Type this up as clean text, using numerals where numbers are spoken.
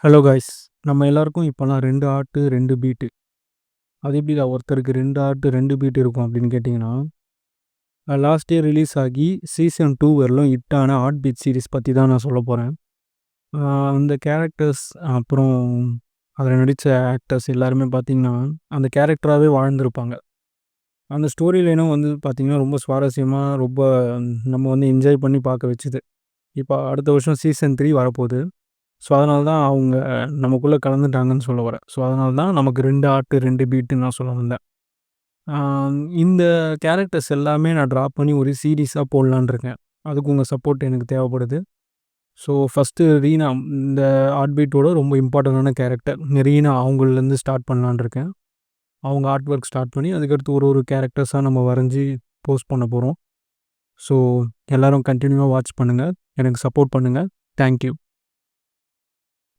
Hello guys. நம்ம எல்லாருக்கும் இப்போலாம் 2 ஆர்ட்டு, 2 பீட்டு. அது எப்படிடா ஒருத்தருக்கு 2 ஆர்ட்டு, 2 பீட் இருக்கும் அப்படின்னு கேட்டிங்கன்னா, லாஸ்ட் இயர் ரிலீஸ் ஆகி சீசன் 2 வரலும் ஹிட்டான ஹார்ட் பீட் சீரிஸ் பற்றி தான் நான் சொல்ல போகிறேன். அந்த கேரக்டர்ஸ் அப்புறம் அதில் நடித்த ஆக்டர்ஸ் எல்லாருமே பார்த்திங்கன்னா, அந்த கேரக்டராகவே வாழ்ந்திருப்பாங்க. அந்த ஸ்டோரி லைனும் வந்து பார்த்திங்கன்னா ரொம்ப சுவாரஸ்யமாக ரொம்ப நம்ம வந்து என்ஜாய் பண்ணி பார்க்க வச்சுது. இப்போ அடுத்த வருஷம் சீசன் 3 வரப்போகுது. ஸோ அதனால தான் அவங்க நமக்குள்ளே கலந்துட்டாங்கன்னு சொல்ல வரேன். ஸோ அதனால தான் நமக்கு 2 ஆர்ட்டு, 2 பீட்டுன்னு நான் சொல்ல வந்தேன். இந்த கேரக்டர்ஸ் எல்லாமே நான் ட்ராப் பண்ணி ஒரு சீரிஸாக போடலான்னு இருக்கேன். அதுக்கு உங்கள் சப்போர்ட் எனக்கு தேவைப்படுது. ஸோ ஃபஸ்ட்டு ரீனா இந்த ஹார்ட் பீட்டோட ரொம்ப இம்பார்ட்டண்டான கேரக்டர். ரீனா அவங்கள்லேருந்து ஸ்டார்ட் பண்ணலான்னு இருக்கேன். அவங்க ஆர்ட் ஒர்க் ஸ்டார்ட் பண்ணி அதுக்கடுத்து ஒரு கேரக்டர்ஸாக நம்ம வரைஞ்சி போஸ்ட் பண்ண போகிறோம். ஸோ எல்லோரும் கண்டினியூவாக வாட்ச் பண்ணுங்கள். எனக்கு சப்போர்ட் பண்ணுங்கள். Thank you.